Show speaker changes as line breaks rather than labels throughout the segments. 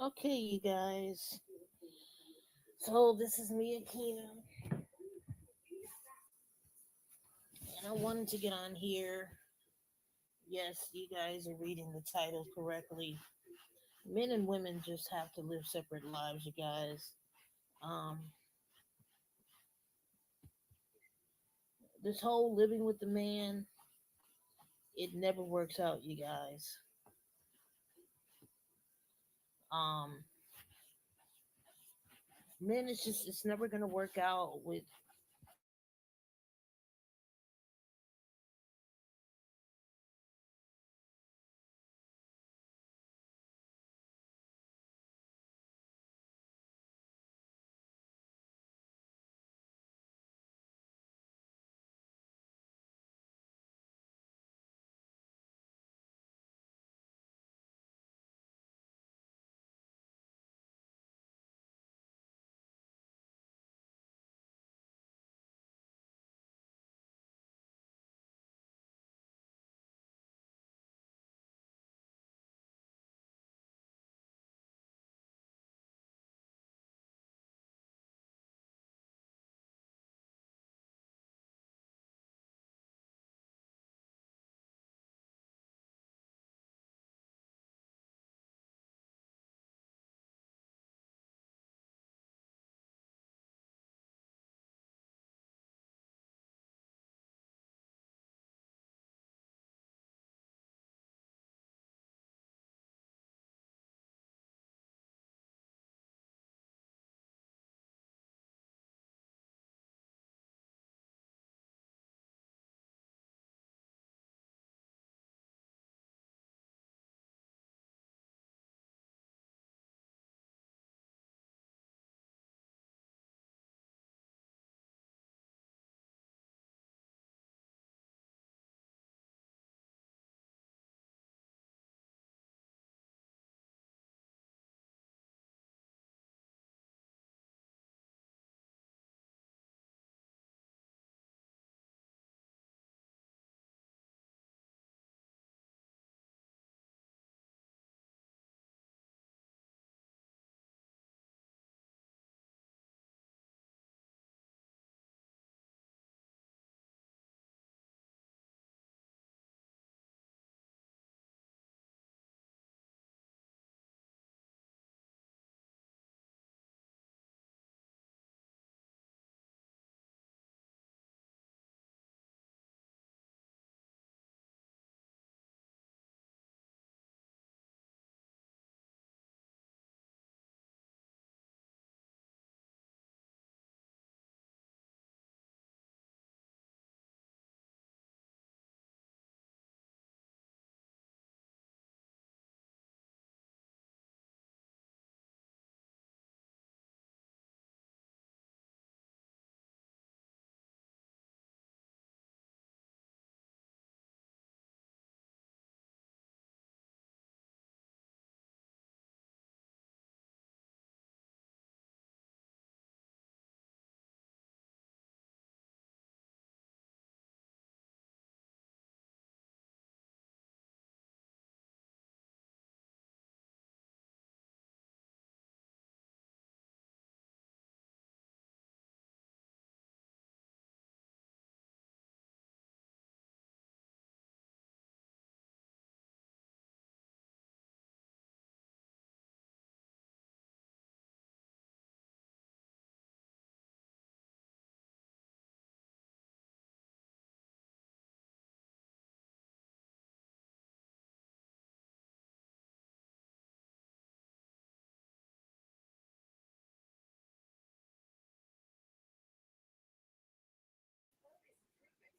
Okay, you guys. So this is me, Akina, and I wanted to get on here. Yes, you guys are reading the title correctly. Men and women just have to live separate lives, you guys. Um, this whole living with the man, it never works out, you guys. Um, Men, it's never gonna work out with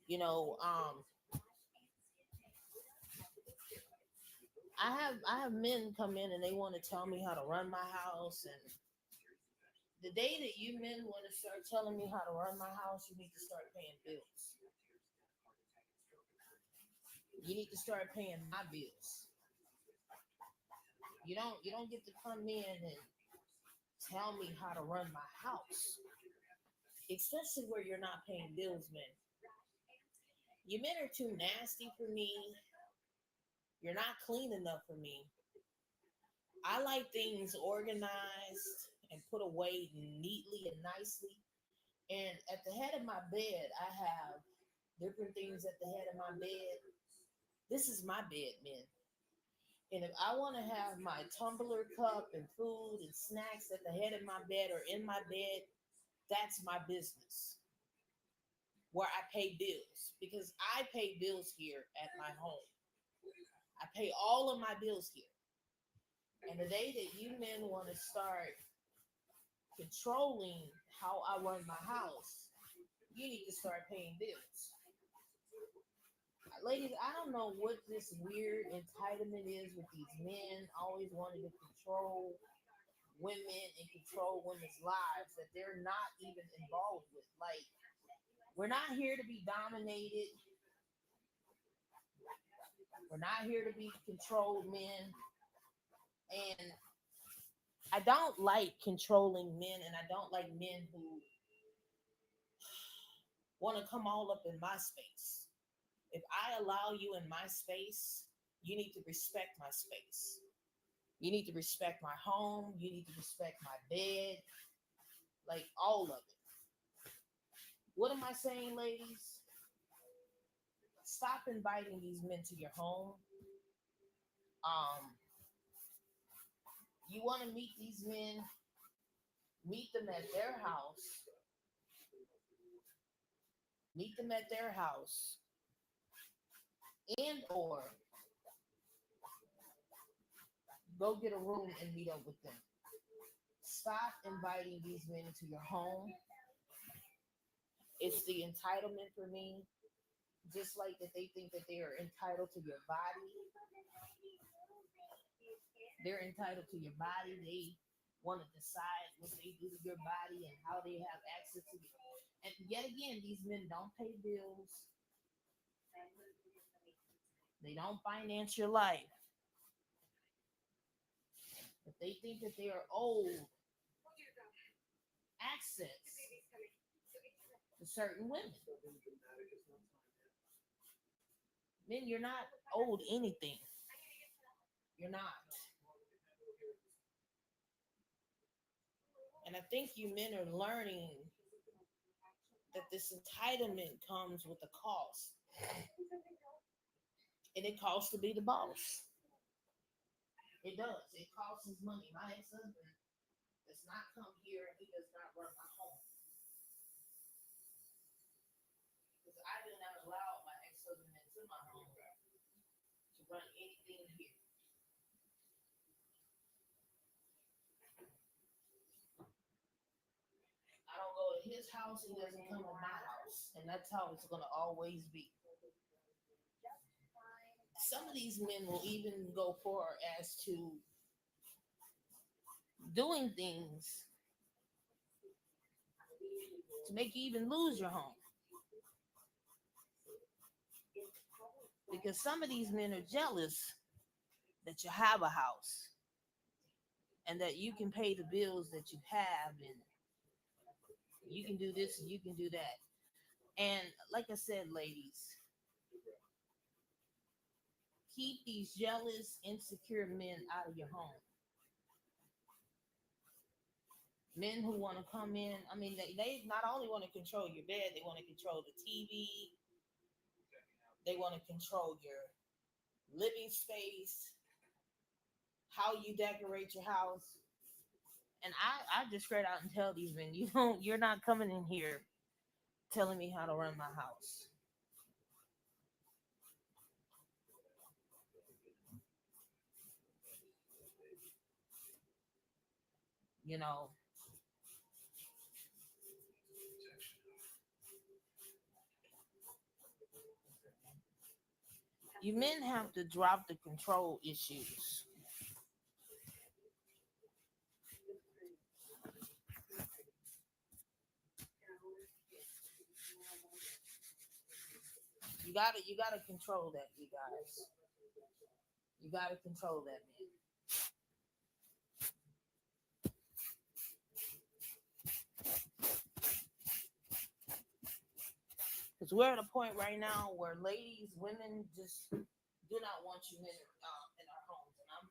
you know. I have men come in and they want to tell me how to run my house, and the day that you men want to start telling me how to run my house, you need to start paying bills. You need to start paying my bills. You don't get to come in and tell me how to run my house, especially where you're not paying bills, men. You men are too nasty for me. You're not clean enough for me. I like things organized and put away neatly and nicely. And at the head of my bed, I have different things at the head of my bed. This is my bed, men. And if I want to have my tumbler cup and food and snacks at the head of my bed or in my bed, that's my business where I pay bills because I pay bills here at my home. I pay all of my bills here. And the day that you men want to start controlling how I run my house, you need to start paying bills. Ladies, I don't know what this weird entitlement is with these men always wanting to control women and control women's lives that they're not even involved with. Like, we're not here to be dominated. We're not here to be controlled men. And I don't like controlling men, and I don't like men who want to come all up in my space. If I allow you in my space, you need to respect my space. You need to respect my home. You need to respect my bed, like all of it. What am I saying, ladies? Stop inviting these men to your home. Um, you want to meet these men, meet them at their house, meet them at their house, and or go get a room and meet up with them. Stop inviting these men into your home. It's the entitlement for me. Just like that they think that they are entitled to your body. They're entitled to your body. They want to decide what they do to your body and how they have access to it. And yet again, these men don't pay bills. They don't finance your life. But they think that they are owed access to certain women. Men, you're not owed anything. You're not. And I think you men are learning that this entitlement comes with a cost. And it costs to be the boss. It does. It costs us money. My ex-husband does not come here and he does not run my home. Because I do not allow my ex-husband into my home to run anything here. I don't go to his house, he doesn't come to my house. And that's how it's gonna always be. Some of these men will even go far as to doing things to make you even lose your home. Because some of these men are jealous that you have a house and that you can pay the bills that you have and you can do this and you can do that. And like I said, ladies, keep these jealous, insecure men out of your home. Men who want to come in, I mean, they not only want to control your bed, they want to control the TV, they want to control your living space, how you decorate your house. And I just straight out and tell these men, you're not coming in here telling me how to run my house. You know, you men have to drop the control issues. You gotta control that, you guys. You gotta control that, man. Because we're at a point right now where ladies, women just do not want you men in our homes, and I'm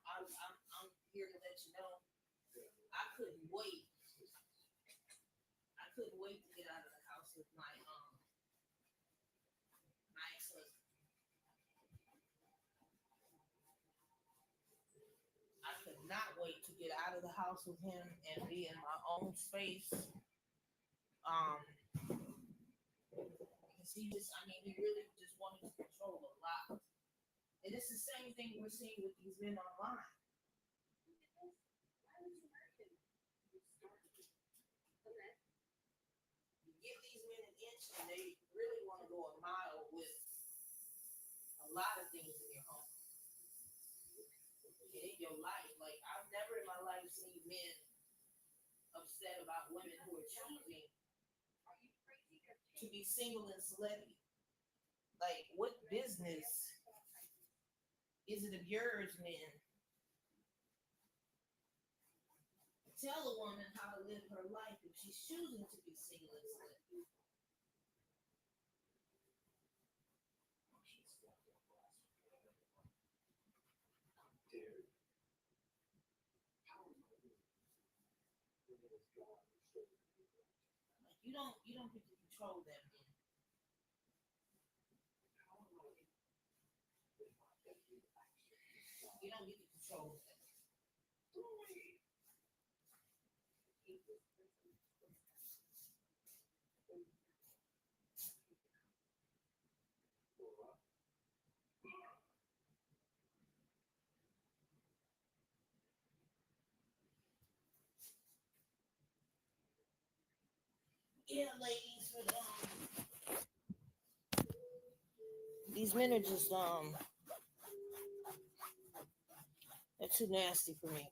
here to let you know I couldn't wait. I couldn't wait to get out of the house with my ex-husband. I could not wait to get out of the house with him and be in my own space. Because he just, I mean, he really just wanted to control a lot. And it's the same thing we're seeing with these men online. You give these men an inch and they really want to go a mile with a lot of things in your home, in your life. Like, I've never in my life seen men upset about women who are choosing to be single and celebrity. Like, what business is it of yours, men? Tell a woman how to live her life if she's choosing to be single and celebrity. Like, you don't get to control them, men. You don't get to control them. Yeah, ladies, but these men are just they're too nasty for me.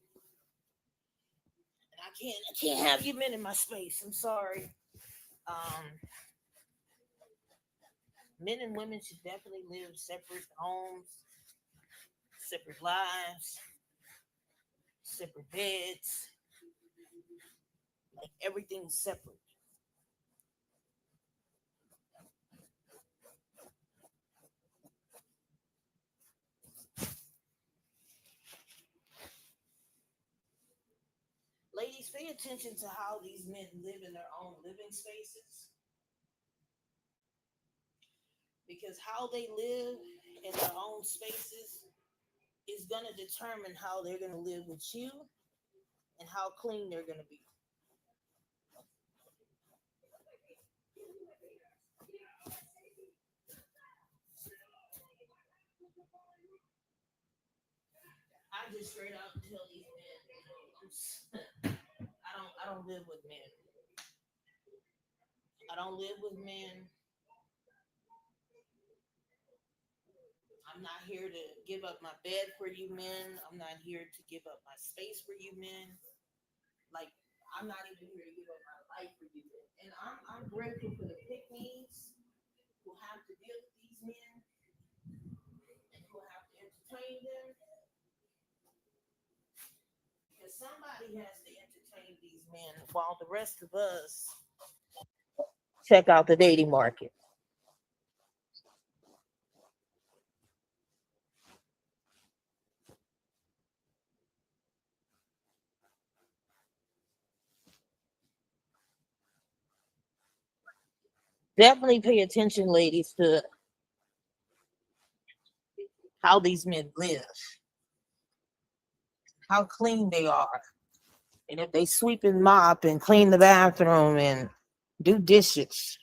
And I can't have you men in my space. I'm sorry. Um Men and women should definitely live separate homes, separate lives, separate beds, like everything's separate. Ladies, pay attention to how these men live in their own living spaces, because how they live in their own spaces is going to determine how they're going to live with you and how clean they're going to be. I just straight out tell these men, I don't live with men. I don't live with men. I'm not here to give up my bed for you men. I'm not here to give up my space for you men. Like, I'm not even here to give up my life for you men. And I'm grateful for the pick me's who have to deal with these men and who have to entertain them, because somebody has to entertain these men while the rest of us check out the dating market. Definitely pay attention, ladies, to how these men live, how clean they are. And if they sweep and mop and clean the bathroom and do dishes.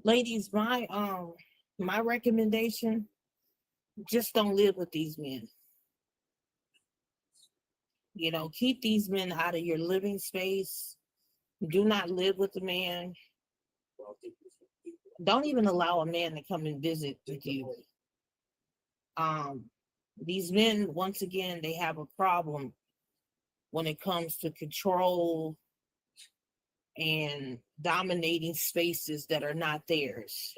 Ladies, my recommendation, just don't live with these men. Keep these men out of your living space. Do not live with the man. Don't even allow a man to come and visit with you. Um, these men, once again, they have a problem when it comes to control and dominating spaces that are not theirs.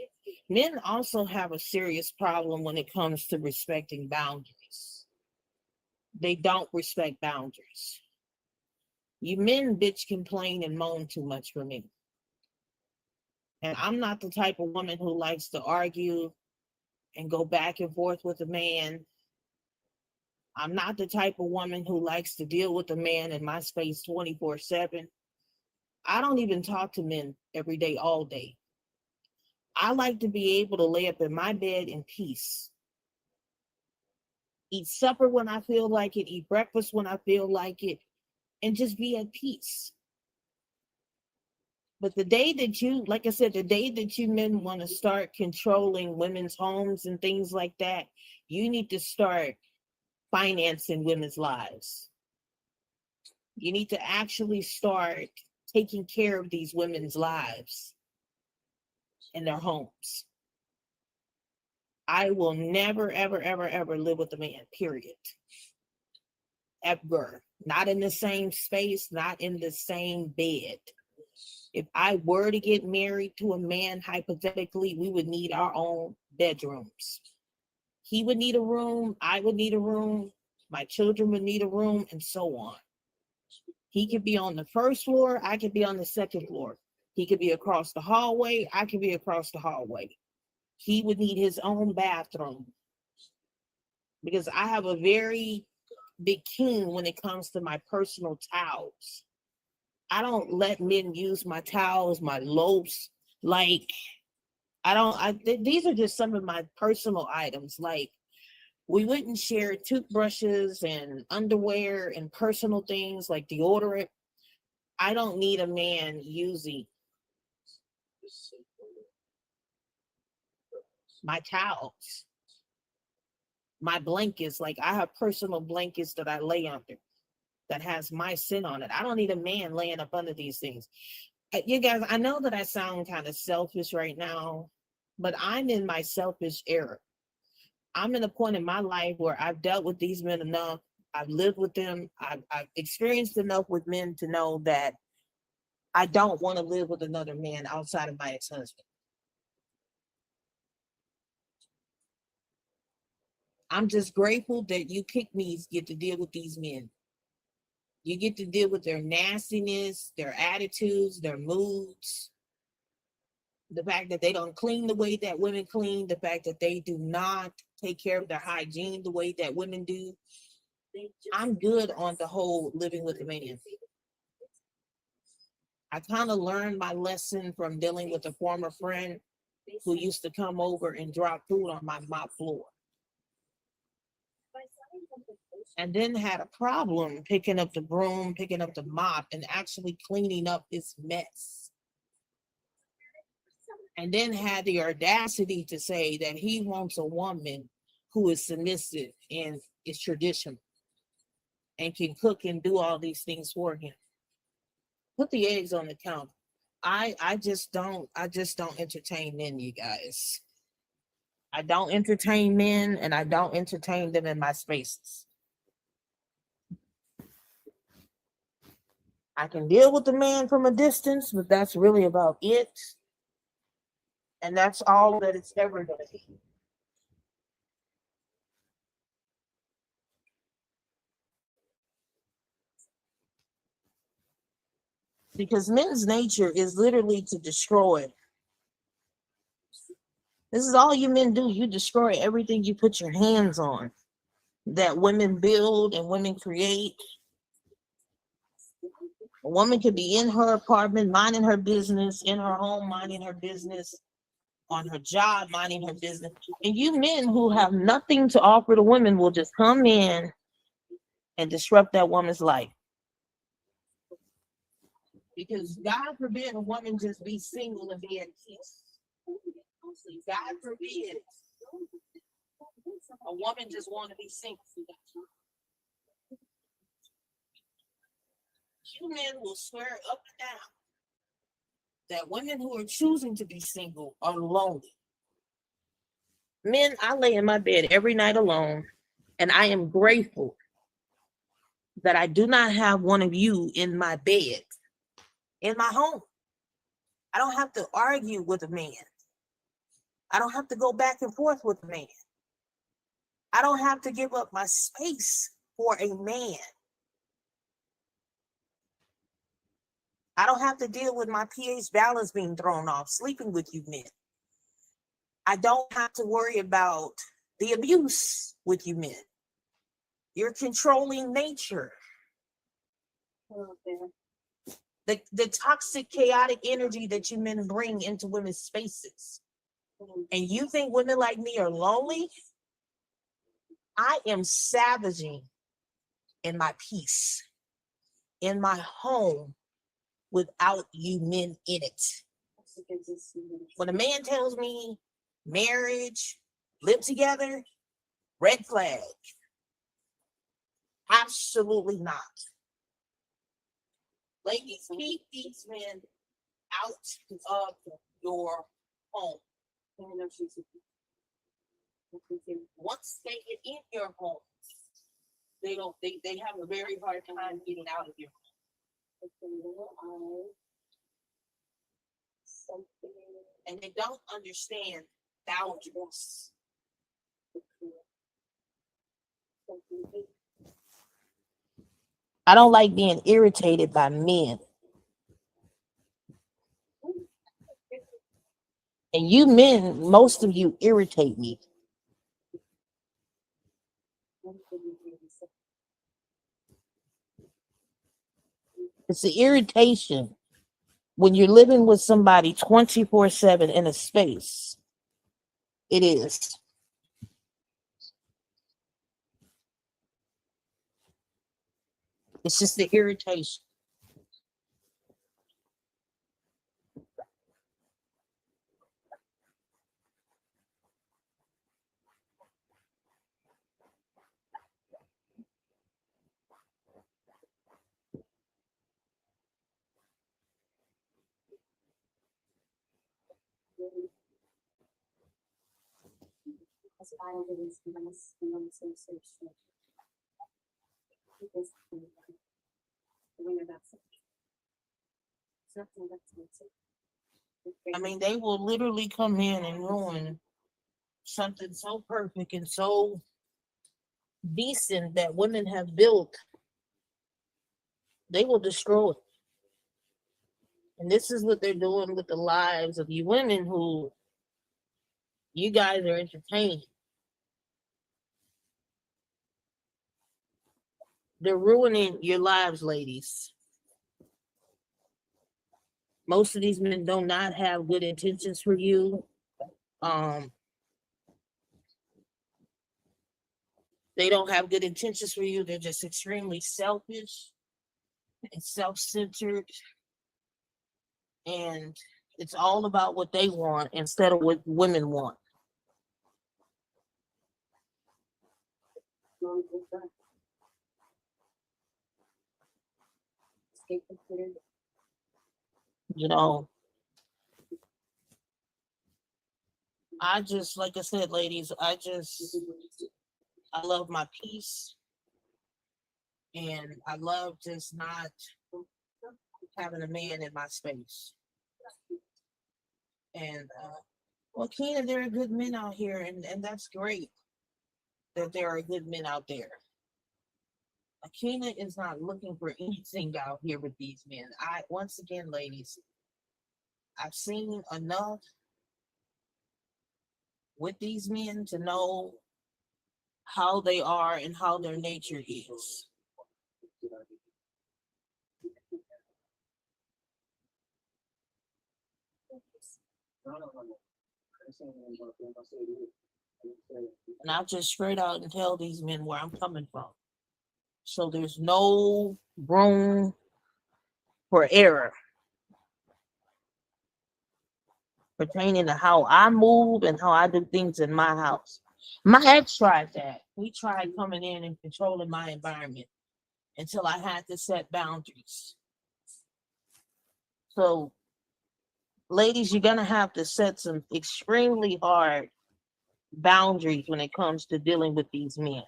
Men also have a serious problem when it comes to respecting boundaries. They don't respect boundaries. You men bitch, complain, and moan too much for me. And I'm not the type of woman who likes to argue and go back and forth with a man. I'm not the type of woman who likes to deal with a man in my space 24/7. I don't even talk to men every day, all day. I like to be able to lay up in my bed in peace. Eat supper when I feel like it, eat breakfast when I feel like it, and just be at peace. But the day that you, like I said, the day that you men want to start controlling women's homes and things like that, you need to start financing women's lives. You need to actually start taking care of these women's lives and their homes. I will never, ever, ever, ever live with a man, period. Ever. Not in the same space, not in the same bed. If I were to get married to a man, hypothetically, we would need our own bedrooms. He would need a room, I would need a room, my children would need a room, and so on. He could be on the first floor, I could be on the second floor. He could be across the hallway, I could be across the hallway. He would need his own bathroom. Because I have a very big king when it comes to my personal towels. I don't let men use my towels, my loaves. Like, these are just some of my personal items. Like, we wouldn't share toothbrushes and underwear and personal things like deodorant. I don't need a man using my towels, my blankets. Like, I have personal blankets that I lay under that has my scent on it. I don't need a man laying up under these things. You guys, I know that I sound kind of selfish right now, but I'm in my selfish era. I'm in a point in my life where I've dealt with these men enough. I've lived with them. I've experienced enough with men to know that I don't want to live with another man outside of my ex-husband. I'm just grateful that you kick me get to deal with these men. You get to deal with their nastiness, their attitudes, their moods, the fact that they don't clean the way that women clean, the fact that they do not take care of their hygiene the way that women do. I'm good on the whole living with a man. I kind of learned my lesson from dealing with a former friend who used to come over and drop food on my mop floor. And then had a problem picking up the broom, picking up the mop, and actually cleaning up his mess. And then had the audacity to say that he wants a woman who is submissive and is traditional and can cook and do all these things for him. Put the eggs on the counter. I just don't entertain men, you guys. I don't entertain men, and I don't entertain them in my spaces. I can deal with the man from a distance, but that's really about it. And that's all that it's ever going to be. Because men's nature is literally to destroy. This is all you men do. You destroy everything you put your hands on that women build and women create. A woman could be in her apartment, minding her business, in her home, minding her business, on her job, minding her business. And you men who have nothing to offer the women will just come in and disrupt that woman's life. Because God forbid a woman just be single and be at peace. God forbid a woman just want to be single. You men will swear up and down that women who are choosing to be single are lonely. Men, I lay in my bed every night alone, and I am grateful that I do not have one of you in my bed, in my home. I don't have to argue with a man. I don't have to go back and forth with a man. I don't have to give up my space for a man. I don't have to deal with my pH balance being thrown off, sleeping with you men. I don't have to worry about the abuse with you men. Your controlling nature. The toxic, chaotic energy that you men bring into women's spaces. And you think women like me are lonely? I am savaging in my peace, in my home, without you men in it. When a man tells me marriage, live together, red flag. Absolutely not. Ladies, keep these men out of your home. Once they get in your home, they have a very hard time getting out of your home. And they don't understand boundaries. I don't like being irritated by men. And you men, most of you irritate me. It's the irritation when you're living with somebody 24/7 in a space. It is. It's just the irritation. I mean, they will literally come in and ruin something so perfect and so decent that women have built. They will destroy it. And this is what they're doing with the lives of you women who you guys are entertaining. They're ruining your lives, ladies. Most of these men do not have good intentions for you. They don't have good intentions for you. They're just extremely selfish and self-centered. And it's all about what they want instead of what women want. You know, I just, like I said, ladies, I love my peace. And I love just not having a man in my space. And, well, Keena, there are good men out here, and that's great that there are good men out there. Akina is not looking for anything out here with these men. Once again, ladies, I've seen enough with these men to know how they are and how their nature is. And I'll just straight out and tell these men where I'm coming from. So there's no room for error. pertaining to how I move and how I do things in my house. My ex tried that. He tried coming in and controlling my environment until I had to set boundaries. So, ladies, you're going to have to set some extremely hard boundaries when it comes to dealing with these men.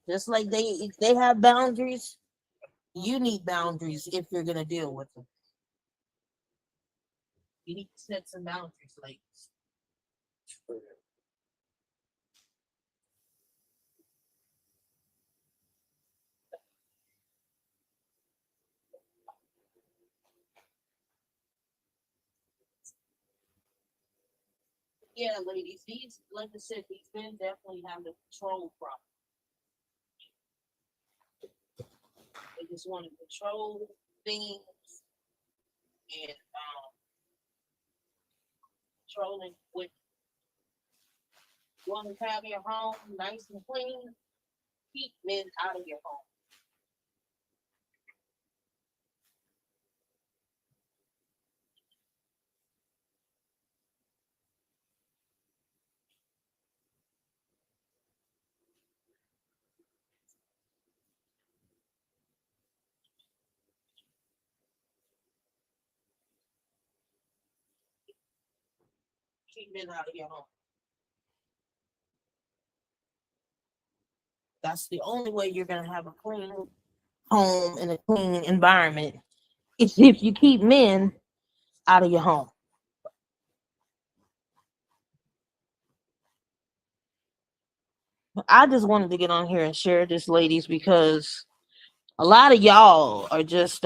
Just like they have boundaries, you need boundaries if you're going to deal with them. You need to set some boundaries, ladies. Yeah, ladies, these, like I said, these men definitely have the control problem. They just want to control things and controlling what you want to have your home nice and clean. Keep men out of your home. Keep men out of your home. That's the only way you're going to have a clean home and a clean environment is if you keep men out of your home. I just wanted to get on here and share this, ladies, because a lot of y'all are just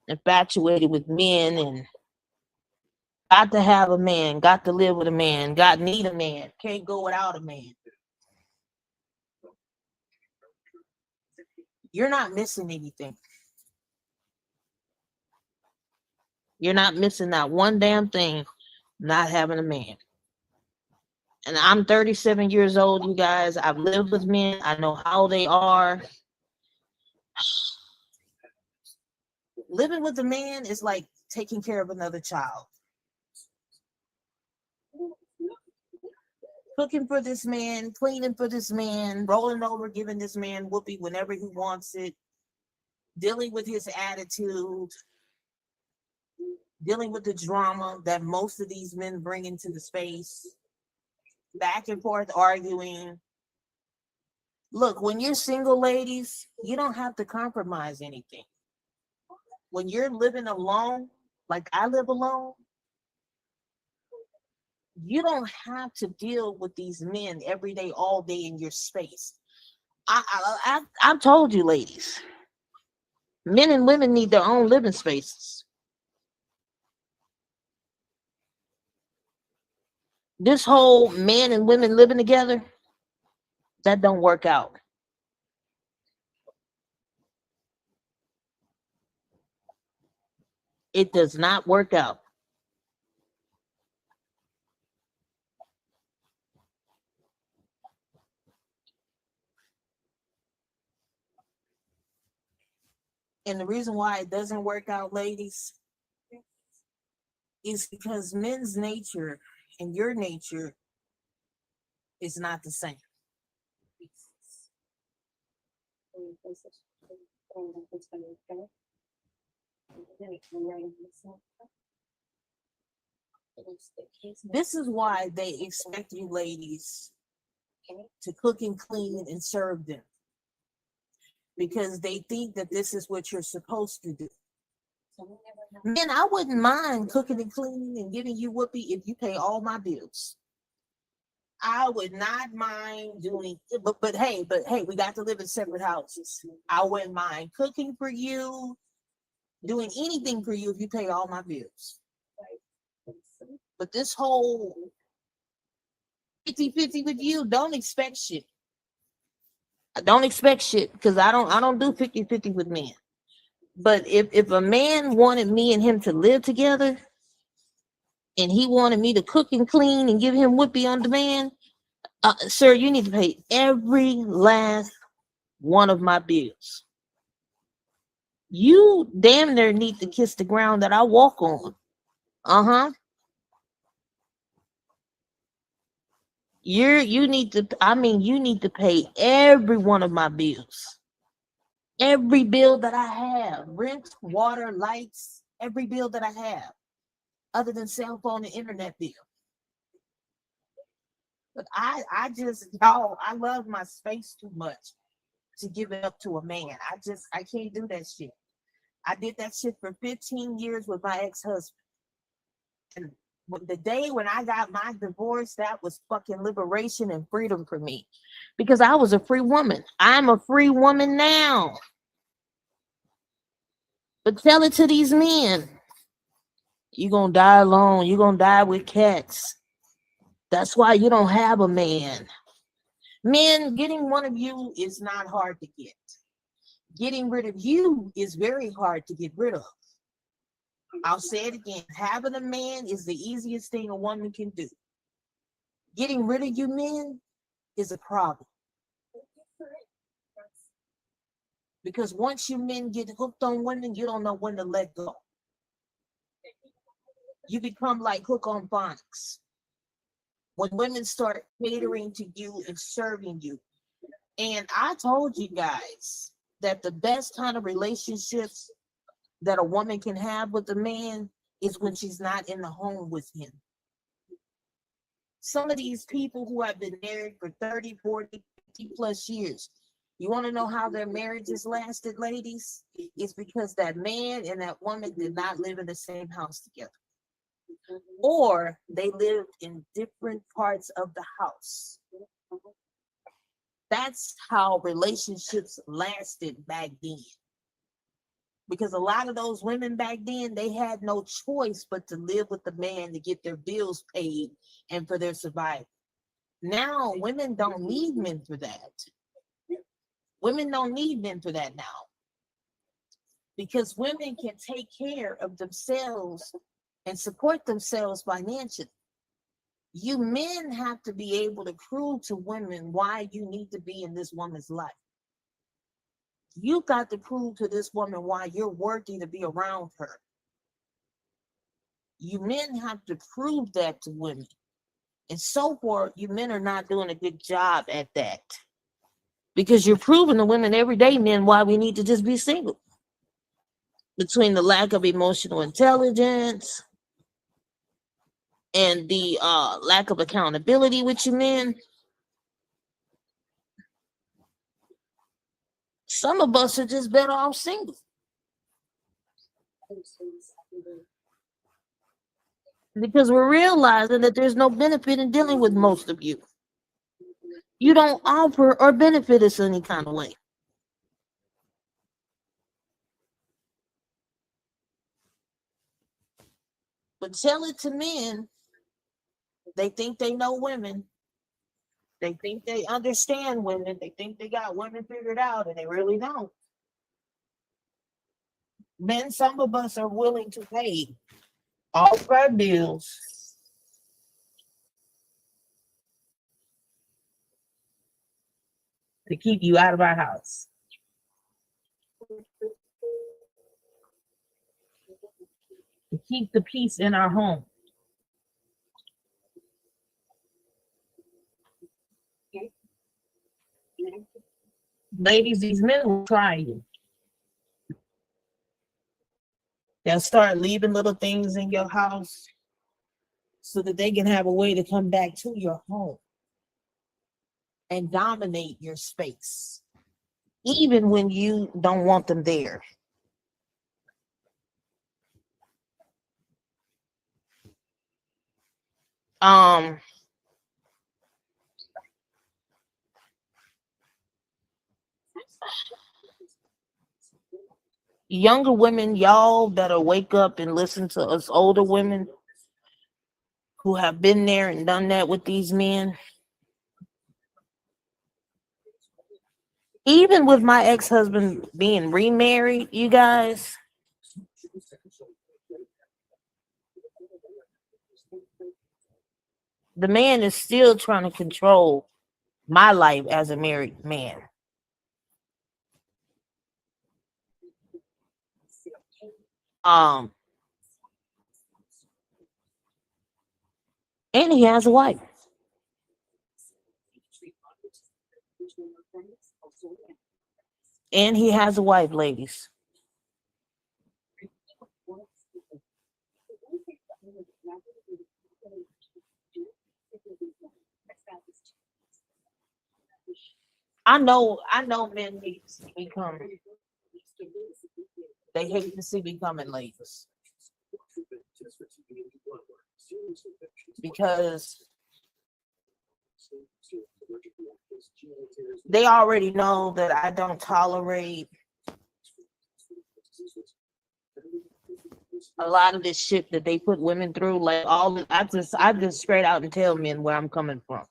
infatuated with men and got to have a man, got to live with a man, got need a man, can't go without a man. You're not missing anything. You're not missing that one damn thing, not having a man. And I'm 37 years old, you guys. I've lived with men. I know how they are. Living with a man is like taking care of another child. Cooking for this man, cleaning for this man, rolling over, giving this man whoopee whenever he wants it, dealing with his attitude, dealing with the drama that most of these men bring into the space, back and forth arguing. Look, when you're single, ladies, you don't have to compromise anything. When you're living alone, like I live alone, you don't have to deal with these men every day, all day in your space. I've told you, ladies, men and women need their own living spaces. This whole man and women living together, that don't work out. It does not work out. And the reason why it doesn't work out, ladies, is because men's nature and your nature is not the same. This is why they expect you ladies to cook and clean and serve them, because they think that this is what you're supposed to do. Man, I wouldn't mind cooking and cleaning and giving you whoopee if you pay all my bills. I would not mind doing, but hey, we got to live in separate houses. I wouldn't mind cooking for you, doing anything for you if you pay all my bills. But this whole 50-50 with you, don't expect shit. I don't expect shit because I don't do 50-50 with men. But if a man wanted me and him to live together, and he wanted me to cook and clean and give him whippy on demand, sir, you need to pay every last one of my bills. You damn near need to kiss the ground that I walk on. Uh-huh. You need to, I mean, you need to pay every one of my bills. Every bill that I have, rent, water, lights, every bill that I have, other than cell phone and internet bill. But I just, y'all, I love my space too much to give it up to a man. I can't do that shit. I did that shit for 15 years with my ex-husband. And the day when I got my divorce, that was fucking liberation and freedom for me. Because I was a free woman. I'm a free woman now. But tell it to these men. You're gonna die alone. You're gonna die with cats. That's why you don't have a man. Men, getting one of you is not hard to get. Getting rid of you is very hard to get rid of. I'll say it again. Having a man is the easiest thing a woman can do. Getting rid of you men is a problem. Because once you men get hooked on women, you don't know when to let go. You become like hook on phonics. When women start catering to you and serving you. And I told you guys that the best kind of relationships that a woman can have with a man is when she's not in the home with him. Some of these people who have been married for 30, 40, 50 plus years, you want to know how their marriages lasted, ladies? It's because that man and that woman did not live in the same house together. Or they lived in different parts of the house. That's how relationships lasted back then. Because a lot of those women back then, they had no choice but to live with the man to get their bills paid and for their survival. Now, women don't need men for that. Women don't need men for that now. Because women can take care of themselves and support themselves financially. You men have to be able to prove to women why you need to be in this woman's life. You got to prove to this woman why you're worthy to be around her. You men have to prove that to women. And so far, you men are not doing a good job at that. Because you're proving to women every day, men, why we need to just be single. Between the lack of emotional intelligence and the lack of accountability with you men. Some of us are just better off single. Because we're realizing that there's no benefit in dealing with most of you. You don't offer or benefit us any kind of way. But tell it to men. They think they know women. They think they understand women. They think they got women figured out, and they really don't. Men, some of us are willing to pay all of our bills to keep you out of our house. To keep the peace in our home. Ladies, these men will try you. They'll start leaving little things in your house so that they can have a way to come back to your home and dominate your space, even when you don't want them there. Um, Younger women, y'all better wake up and listen to us older women who have been there and done that with these men. Even with my ex-husband being remarried, you guys, the man is still trying to control my life as a married man. Um, and he has a wife. And he has a wife, ladies. I know men hate to see me coming. They hate to see me coming, ladies. Because they already know that I don't tolerate a lot of this shit that they put women through. Like I just straight out and tell men where I'm coming from.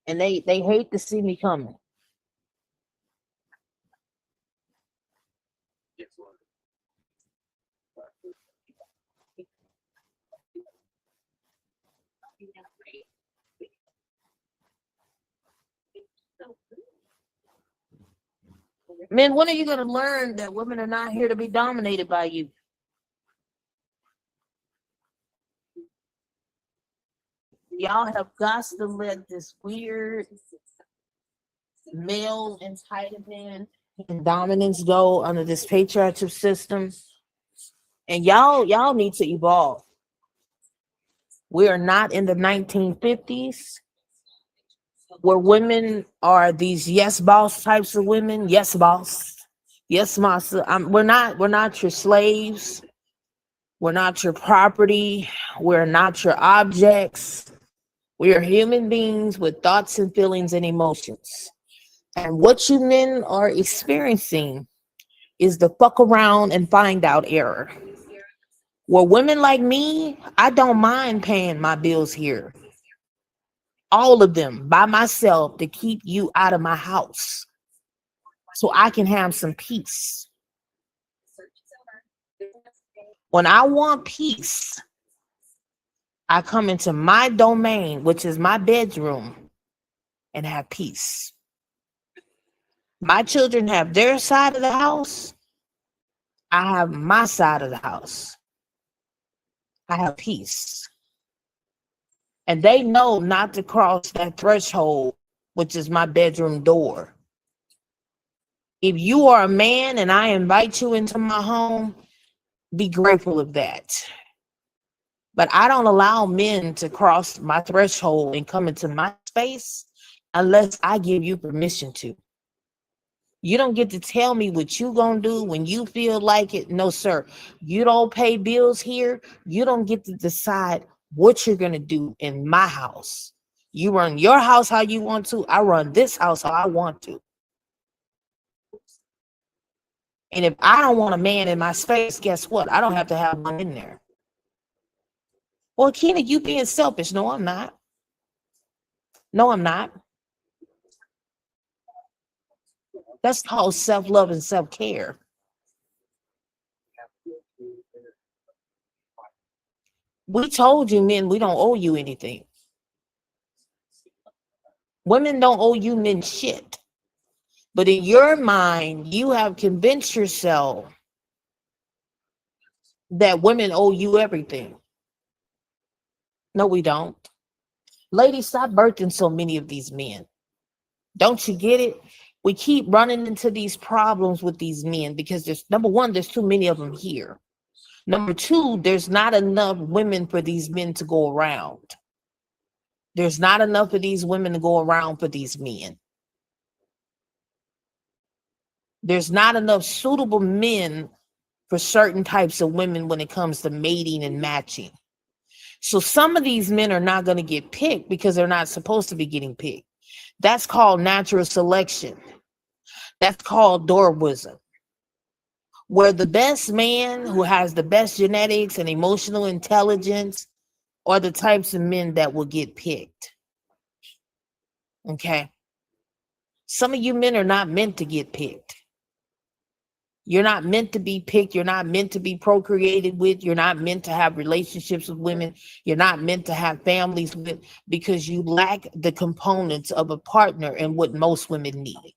And they hate to see me coming. Men, when are you gonna learn that women are not here to be dominated by you? Y'all have got to let this weird male entitlement and dominance go under this patriarchal system. And y'all need to evolve. We are not in the 1950s where women are these yes boss types of women. Yes, boss. Yes, master. We're not your slaves. We're not your property. We're not your objects. We are human beings with thoughts and feelings and emotions. And what you men are experiencing is the fuck around and find out error. Well, women like me, I don't mind paying my bills here, all of them by myself, to keep you out of my house so I can have some peace. When I want peace, I come into my domain, which is my bedroom, and have peace. My children have their side of the house. I have my side of the house. I have peace. And they know not to cross that threshold, which is my bedroom door. If you are a man and I invite you into my home, be grateful of that. But I don't allow men to cross my threshold and come into my space unless I give you permission to. You don't get to tell me what you gonna do when you feel like it. No, sir. You don't pay bills here. You don't get to decide what you're gonna do in my house. You run your house how you want to. I run this house how I want to. And if I don't want a man in my space, guess what? I don't have to have one in there. Well, Kenny, you being selfish. No, I'm not. No, I'm not. That's called self-love and self-care. We told you men we don't owe you anything. Women don't owe you men shit. But in your mind, you have convinced yourself that women owe you everything. No, we don't. Ladies, stop birthing so many of these men. Don't you get it? We keep running into these problems with these men because there's, number one, there's too many of them here. Number two, there's not enough women for these men to go around. There's not enough of these women to go around for these men. There's not enough suitable men for certain types of women when it comes to mating and matching. So some of these men are not going to get picked because they're not supposed to be getting picked. That's called natural selection. That's called Darwinism, where the best man who has the best genetics and emotional intelligence are the types of men that will get picked. Okay. Some of you men are not meant to get picked. You're not meant to be picked. You're not meant to be procreated with. You're not meant to have relationships with women. You're not meant to have families with, because you lack the components of a partner and what most women need.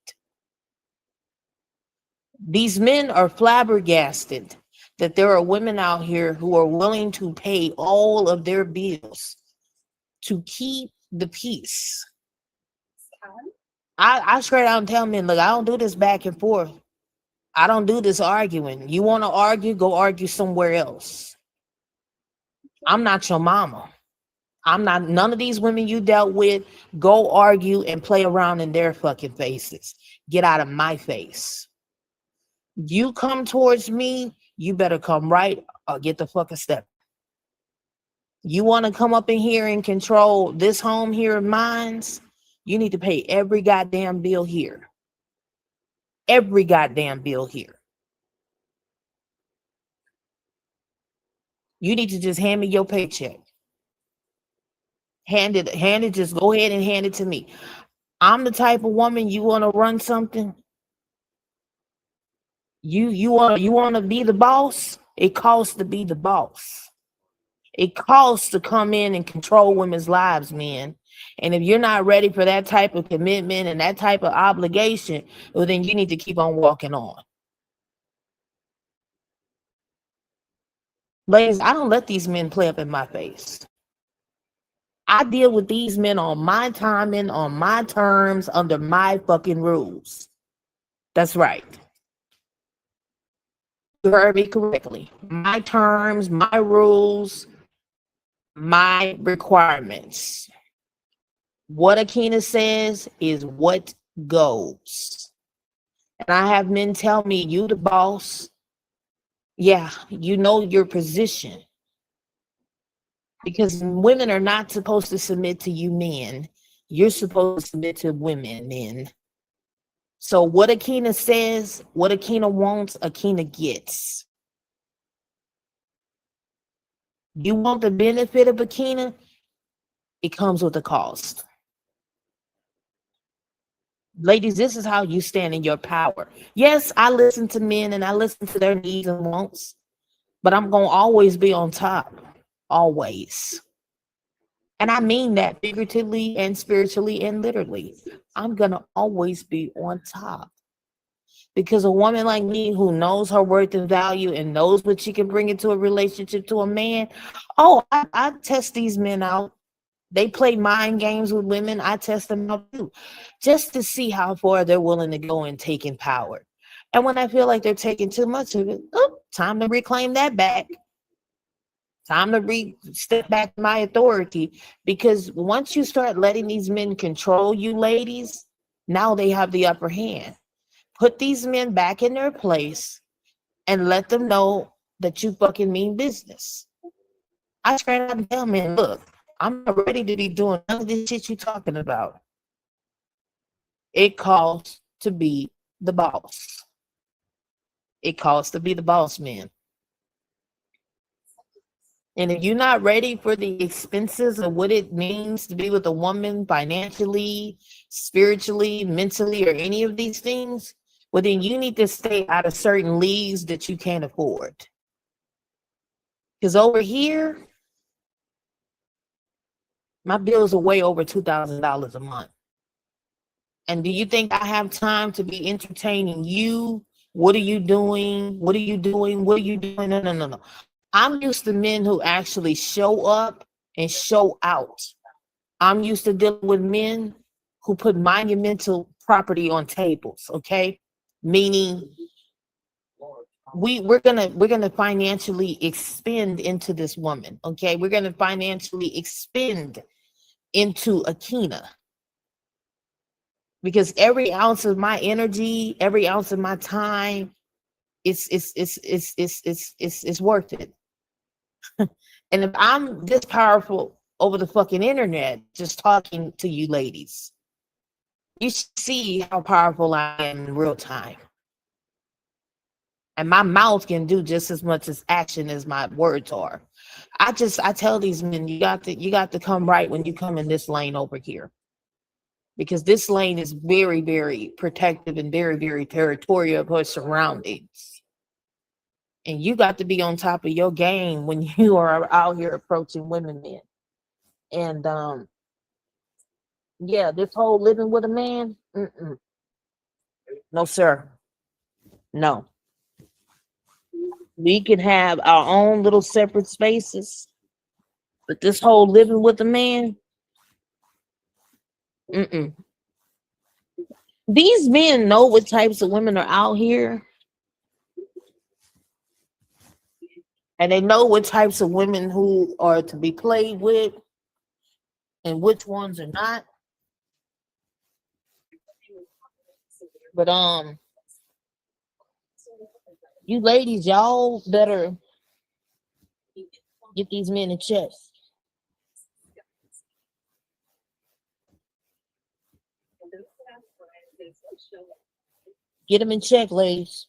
These men are flabbergasted that there are women out here who are willing to pay all of their bills to keep the peace. I straight out and tell men, look, I don't do this back and forth. I don't do this arguing. You want to argue, go argue somewhere else. I'm not your mama. I'm not none of these women you dealt with. Go argue and play around in their fucking faces. Get out of my face. You come towards me, you better come right or get the fuck a step. You want to come up in here and control this home here of mine's, you need to pay every goddamn bill here. Every goddamn bill here. You need to just hand me your paycheck. Hand it, just go ahead and hand it to me. I'm the type of woman, you want to run something. You want to be the boss. It costs to be the boss. It costs to come in and control women's lives, men. And if you're not ready for that type of commitment and that type of obligation, well, then you need to keep on walking on. Ladies, I don't let these men play up in my face. I deal with these men on my timing, on my terms, under my fucking rules. That's right. You heard me correctly. My terms, my rules, my requirements. What Akina says is what goes. And I have men tell me, you the boss. Yeah, you know your position. Because women are not supposed to submit to you men. You're supposed to submit to women, men. So what Akina says, what Akina wants, Akina gets. You want the benefit of Akina, it comes with a cost. Ladies, this is how you stand in your power. Yes, I listen to men and I listen to their needs and wants, but I'm going to always be on top. Always. And I mean that figuratively and spiritually and literally. I'm going to always be on top. Because a woman like me who knows her worth and value and knows what she can bring into a relationship to a man, I test these men out. They play mind games with women. I test them out too, just to see how far they're willing to go in taking power. And when I feel like they're taking too much of it, time to reclaim that back. Time to step back my authority. Because once you start letting these men control you, ladies, now they have the upper hand. Put these men back in their place and let them know that you fucking mean business. I straight out and tell men, look, I'm not ready to be doing none of this shit you talking about. It costs to be the boss. It costs to be the boss, man. And if you're not ready for the expenses of what it means to be with a woman financially, spiritually, mentally, or any of these things, well, then you need to stay out of certain leagues that you can't afford. Because over here, my bills are way over $2,000 a month. And do you think I have time to be entertaining you? What are you doing? What are you doing? What are you doing? No. I'm used to men who actually show up and show out. I'm used to dealing with men who put monumental property on tables, okay? Meaning we're gonna financially expend into this woman, okay? We're gonna financially expend into Akina. Because every ounce of my energy, every ounce of my time, it's worth it. And if I'm this powerful over the fucking internet, just talking to you ladies, you see how powerful I am in real time. And my mouth can do just as much as action as my words are. I tell these men, you got to come right when you come in this lane over here. Because this lane is very, very protective and very, very territorial of her surroundings. And you got to be on top of your game when you are out here approaching women, men. And yeah, this whole living with a man, no, sir. No. We can have our own little separate spaces, but this whole living with a man, mm-mm. These men know what types of women are out here, and they know what types of women who are to be played with and which ones are not. But you ladies, y'all better get these men in check. Get them in check, ladies.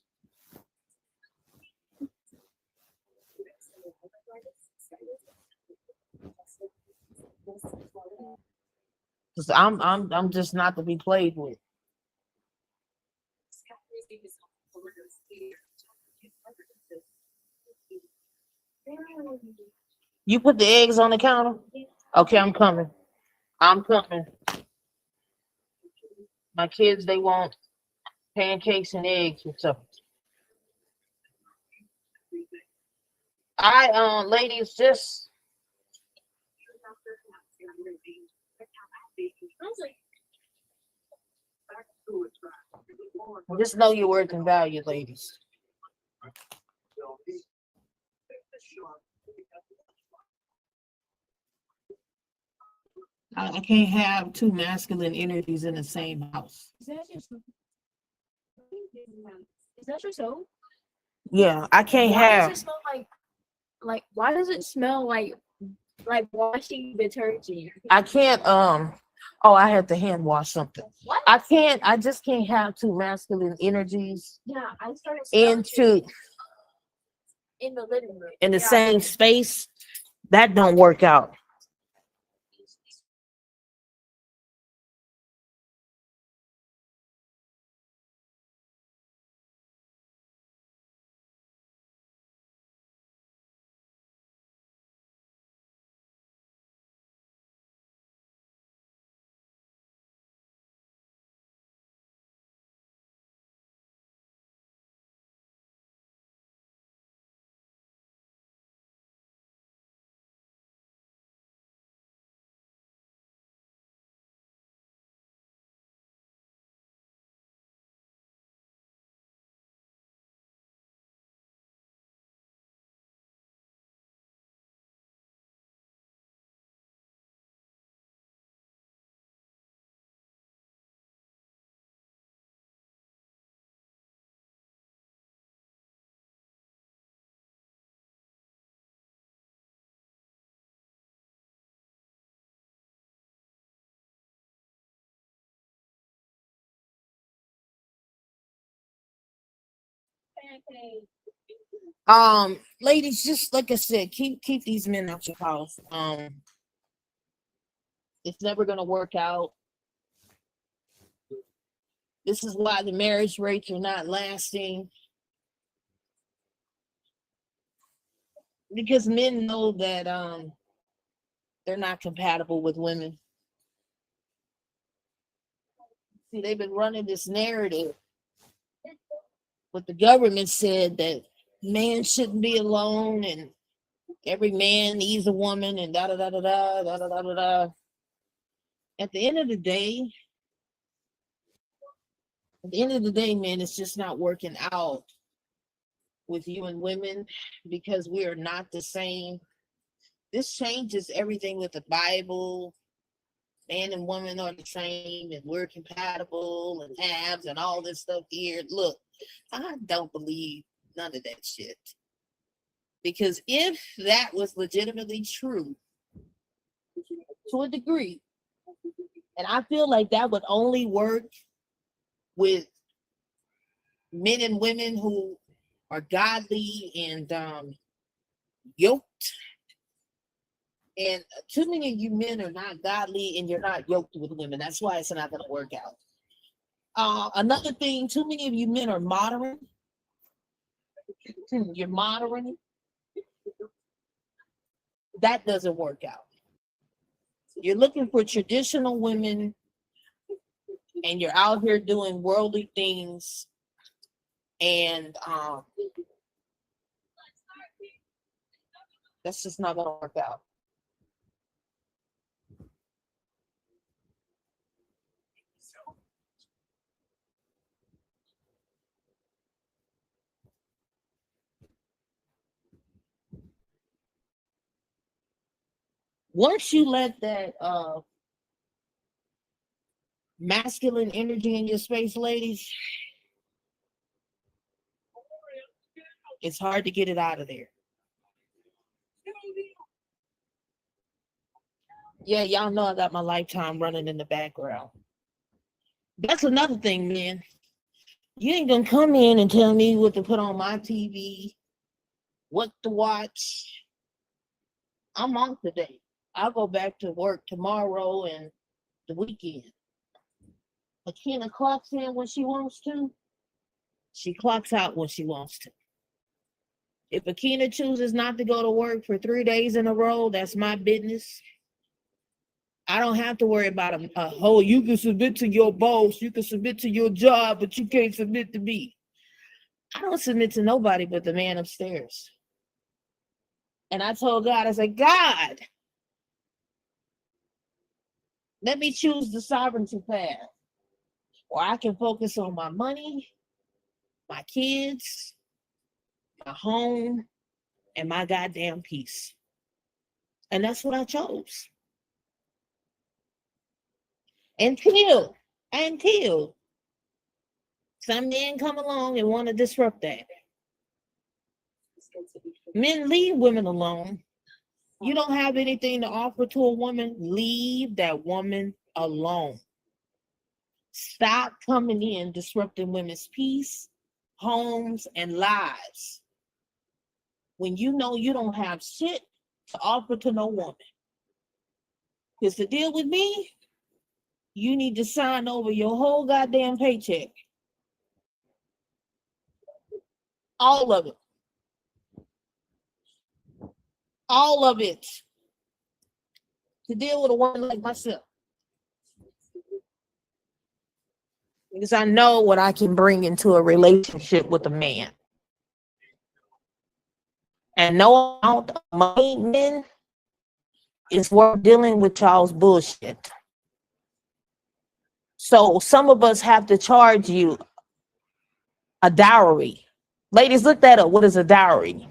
Cause I'm just not to be played with. You put the eggs on the counter? Okay, I'm coming. I'm coming. My kids, they want pancakes and eggs or something. Ladies, just know your worth and value, ladies. I can't have two masculine energies in the same house.
Is that your soap?
Yeah, I can't
Why
have.
does it smell like why does it smell like washing detergent?
I can't. Oh, I had to hand wash something.
What?
I can't. I just can't have two masculine energies
Yeah, I started smelling
into
it in the living room.
in the
Yeah.
same space. That don't work out. Ladies, just like I said, keep these men out your house. It's never gonna work out. This is why the marriage rates are not lasting, because men know that they're not compatible with women. See, they've been running this narrative. What the government said that man shouldn't be alone and every man needs a woman and da da da da da da da da da da. At the end of the day, man, it's just not working out with you and women because we are not the same. This changes everything with the Bible. Man and woman are the same, and we're compatible and halves and all this stuff here. Look, I don't believe none of that shit. Because if that was legitimately true to a degree, and I feel like that would only work with men and women who are godly and yoked. And too many of you men are not godly and you're not yoked with women. That's why it's not going to work out. Another thing, too many of you men are modern You're modern. That doesn't work out. You're looking for traditional women and you're out here doing worldly things, and that's just not gonna work out. Once you let that masculine energy in your space, ladies, it's hard to get it out of there. Yeah, y'all know I got my Lifetime running in the background. That's another thing, man. You ain't gonna come in and tell me what to put on my TV, what to watch. I'm off today. I'll go back to work tomorrow and the weekend. Akina clocks in when she wants to. She clocks out when she wants to. If Akina chooses not to go to work for 3 days in a row, that's my business. I don't have to worry about oh, you can submit to your boss, you can submit to your job, but you can't submit to me. I don't submit to nobody but the man upstairs. And I told God, I said, God, let me choose the sovereignty path, or I can focus on my money, my kids, my home, and my goddamn peace. And that's what I chose. Until some men come along and want to disrupt that. Men, leave women alone. You don't have anything to offer to a woman, leave that woman alone. Stop coming in disrupting women's peace, homes, and lives when you know you don't have shit to offer to no woman. Because to deal with me, you need to sign over your whole goddamn paycheck. All of it. All of it. To deal with a woman like myself. Because I know what I can bring into a relationship with a man. And no amount of money, men, is worth dealing with y'all's bullshit. So some of us have to charge you a dowry. Ladies, look that up. What is a dowry?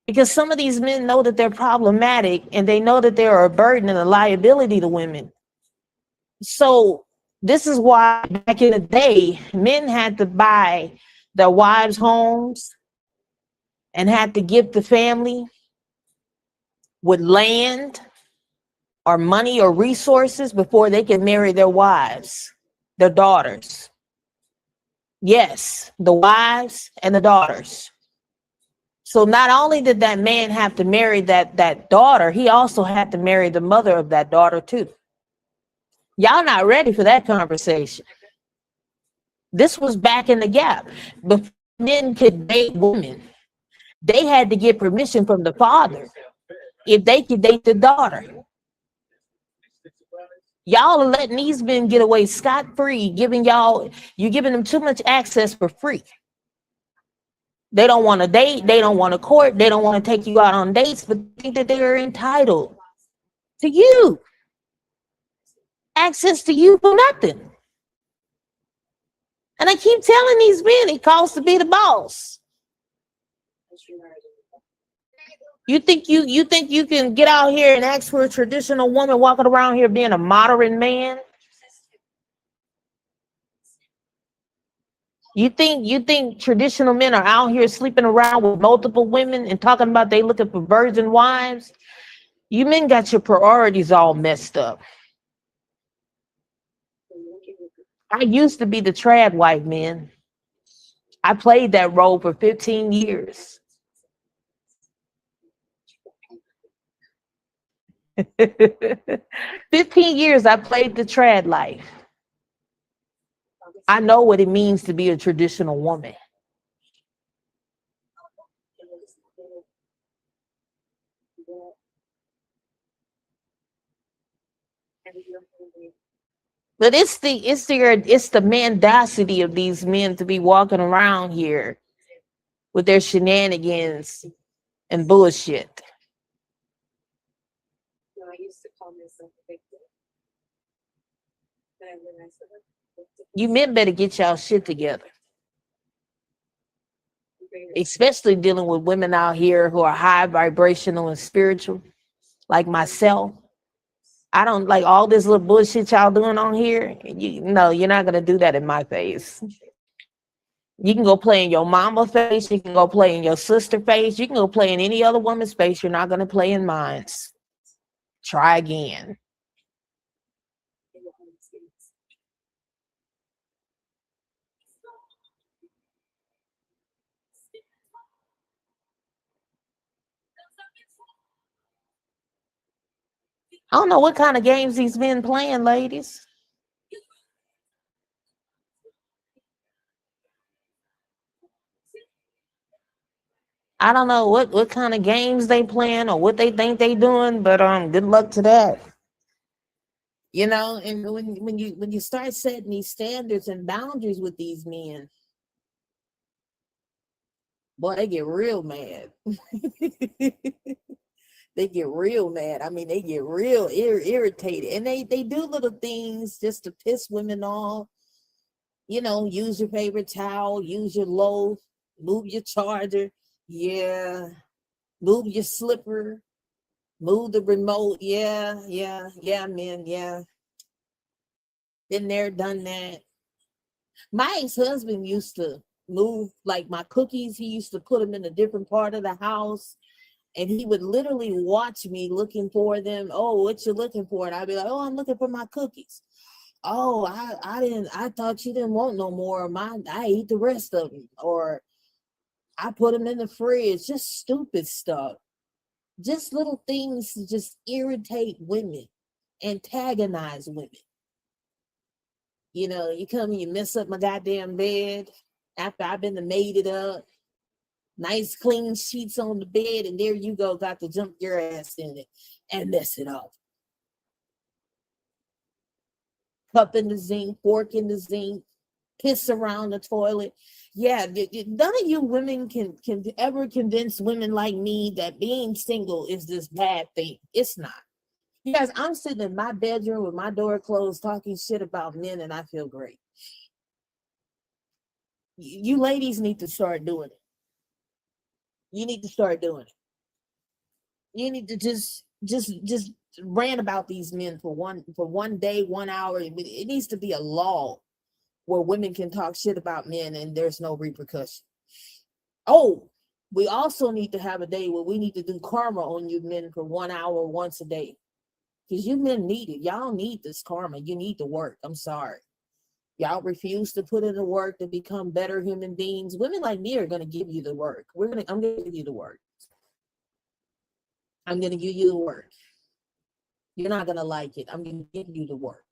Because some of these men know that they're problematic and they know that they're a burden and a liability to women. So this is why back in the day, men had to buy their wives' homes and had to gift the family with land or money or resources before they could marry their wives, their daughters. Yes, the wives and the daughters. So not only did that man have to marry that daughter, he also had to marry the mother of that daughter too. Y'all not ready for that conversation. This was back in the gap. Before men could date women, they had to get permission from the father if they could date the daughter. Y'all are letting these men get away scot-free, you're giving them too much access for free. They don't want to date, they don't want to court, they don't want to take you out on dates, but think that they are entitled to you. Access to you for nothing. And I keep telling these men it costs to be the boss. You think you can get out here and ask for a traditional woman walking around here being a modern man? You think traditional men are out here sleeping around with multiple women and talking about they looking for virgin wives? You men got your priorities all messed up. I used to be the trad wife, man. I played that role for 15 years. 15 years I played the trad life. I know what it means to be a traditional woman. But it's the mendacity of these men to be walking around here with their shenanigans and bullshit. You men better get y'all shit together. Especially dealing with women out here who are high vibrational and spiritual, like myself. I don't like all this little bullshit y'all doing on here. No, you're not gonna do that in my face. You can go play in your mama face. You can go play in your sister face. You can go play in any other woman's face. You're not gonna play in mine. Try again. I don't know what kind of games these men playing, ladies. I don't know what kind of games they playing or what they think they doing, but good luck to that. You know, and when you start setting these standards and boundaries with these men, boy, they get real mad. They get real mad. I mean, they get real irritated, and they do little things just to piss women off. You know, use your favorite towel, use your loaf, move your charger, yeah, move your slipper, move the remote, yeah, man, yeah. Been there, done that. My ex-husband used to move like my cookies. He used to put them in a different part of the house, and he would literally watch me looking for them. Oh, what you looking for? And I'd be like, oh, I'm looking for my cookies. Oh, I thought you didn't want no more of mine. I ate the rest of them, or I put them in the fridge. Just stupid stuff. Just little things to just irritate women, antagonize women. You know, you come and you mess up my goddamn bed after I've been made it up. Nice clean sheets on the bed, and there you go, got to jump your ass in it and mess it up. Cup in the zinc, fork in the zinc, piss around the toilet. Yeah, none of you women can ever convince women like me that being single is this bad thing. It's not. You guys, I'm sitting in my bedroom with my door closed talking shit about men, and I feel great. You ladies need to start doing it. You need to start doing it. You need to just rant about these men for one day, 1 hour. It needs to be a law where women can talk shit about men and there's no repercussion. Oh, we also need to have a day where we need to do karma on you men for 1 hour once a day. Because you men need it. Y'all need this karma. You need to work. I'm sorry. Y'all refuse to put in the work to become better human beings. Women like me are gonna give you the work. I'm gonna give you the work. I'm gonna give you the work. You're not gonna like it. I'm gonna give you the work.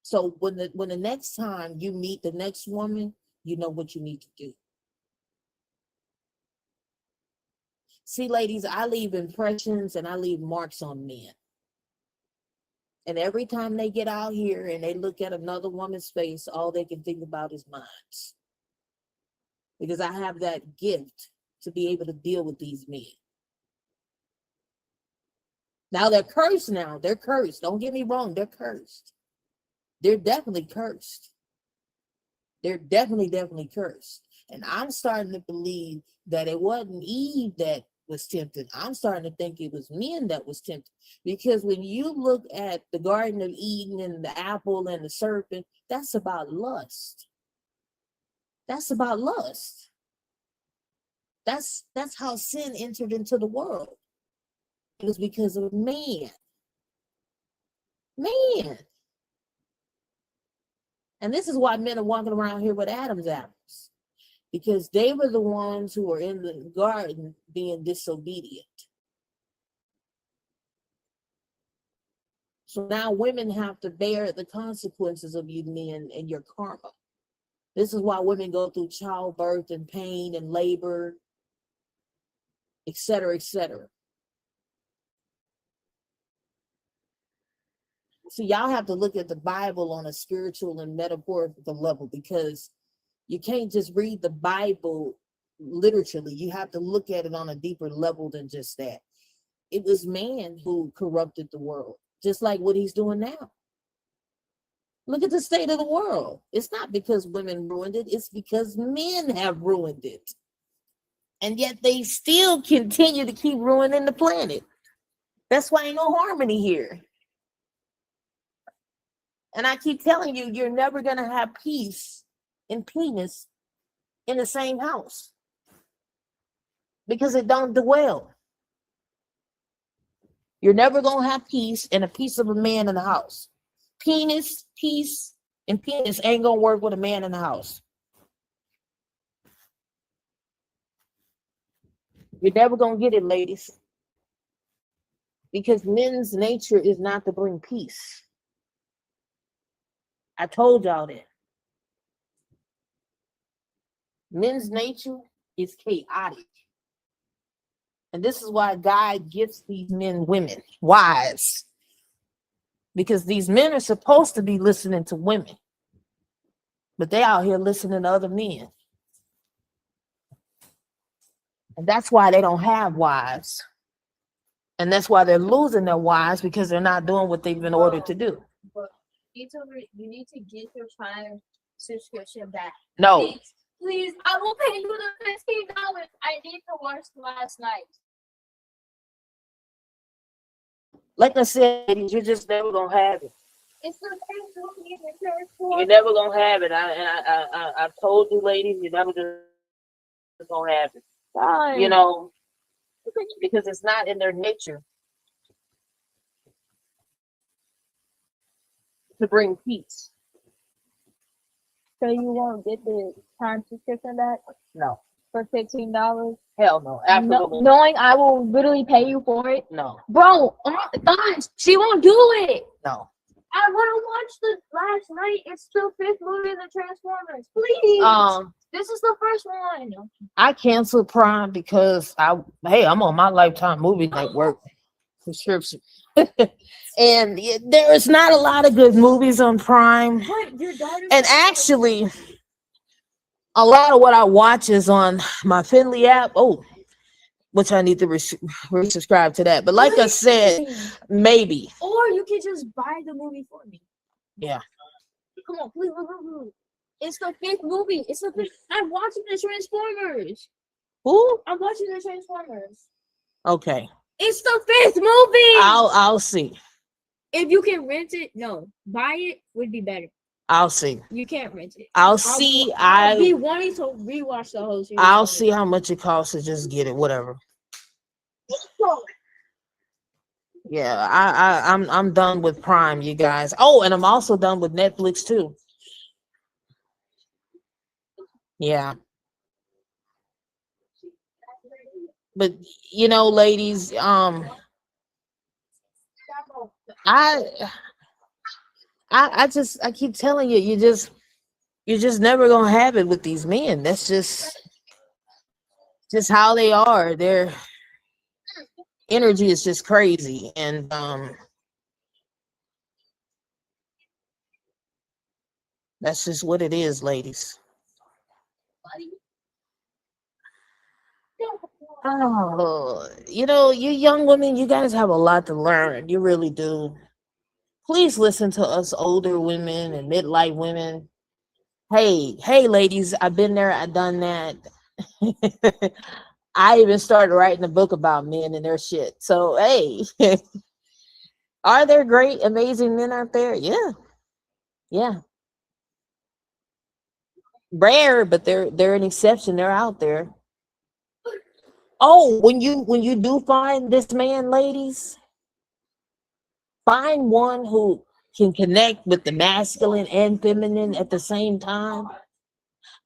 So when the next time you meet the next woman, you know what you need to do. See, ladies, I leave impressions and I leave marks on men. And every time they get out here and they look at another woman's face, all they can think about is mine. Because I have that gift to be able to deal with these men. Now they're cursed now. They're cursed. Don't get me wrong. They're cursed. They're definitely cursed. They're definitely cursed. And I'm starting to believe that it wasn't Eve that was tempted. I'm starting to think it was men that was tempted. Because when you look at the Garden of Eden and the apple and the serpent, that's about lust. That's about lust. That's how sin entered into the world. It was because of man. Man. And this is why men are walking around here with Adam's apples. Because they were the ones who were in the garden being disobedient. So now women have to bear the consequences of you men and your karma. This is why women go through childbirth and pain and labor, etc., etc. See, y'all have to look at the Bible on a spiritual and metaphorical level, because you can't just read the Bible literally. You have to look at it on a deeper level than just that. It was man who corrupted the world, just like what he's doing now. Look at the state of the world. It's not because women ruined it, it's because men have ruined it. And yet they still continue to keep ruining the planet. That's why ain't no harmony here. And I keep telling you, you're never going to have peace and penis in the same house, because it don't dwell. You're never going to have peace and a piece of a man in the house. Penis, peace, and penis ain't going to work with a man in the house. You're never going to get it, ladies. Because men's nature is not to bring peace. I told y'all that. Men's nature is chaotic. And this is why God gifts these men women, wives. Because these men are supposed to be listening to women, but they out here listening to other men. And that's why they don't have wives. And that's why they're losing their wives, because they're not doing what they've been ordered to do.
But you need to get your Prime subscription back.
No.
Please, I will pay you the $15. I need to watch last night.
Like I said, you're just never gonna have it.
It's the same movie in the church.
You're never gonna have it. I've told you, ladies, you're never just gonna have it.
Fine.
You know, because it's not in their nature to bring peace.
So you won't get the Prime subscription back
No.
for $15?
Hell no. Absolutely.
Knowing I will literally pay you for it?
No.
Bro, oh my gosh, she won't do it.
No.
I want to watch the last night. It's the 5th movie of the Transformers. Please. This is the first one.
I canceled Prime because I'm on my Lifetime movie network subscription. And there is not a lot of good movies on Prime.
But your daughter.
And actually, a lot of what I watch is on my Finley app. Oh, which I need to resubscribe to that. But like I said, maybe.
Or you can just buy the movie for me.
Yeah.
Come on, please. It's the 5th movie. It's the 5th. I'm watching the Transformers.
Who?
I'm watching the Transformers.
Okay.
It's the 5th movie.
I'll see.
If you can rent it, no. Buy it would be better.
I'll see.
You can't rent it.
I'll see.
I'll be wanting to rewatch the whole series.
I'll see how much it costs to just get it. Whatever. Yeah, I'm done with Prime, you guys. Oh, and I'm also done with Netflix too. Yeah. But you know, ladies, I keep telling you, you're just never gonna have it with these men. That's just how they are. Their energy is just crazy, and that's just what it is, ladies. Oh, you know, you young women, you guys have a lot to learn. You really do. Please listen to us older women and midlife women. Hey, ladies, I've been there, I've done that. I even started writing a book about men and their shit. So, hey, are there great, amazing men out there? Yeah. Yeah. Rare, but they're an exception. They're out there. Oh, when you do find this man, ladies, find one who can connect with the masculine and feminine at the same time.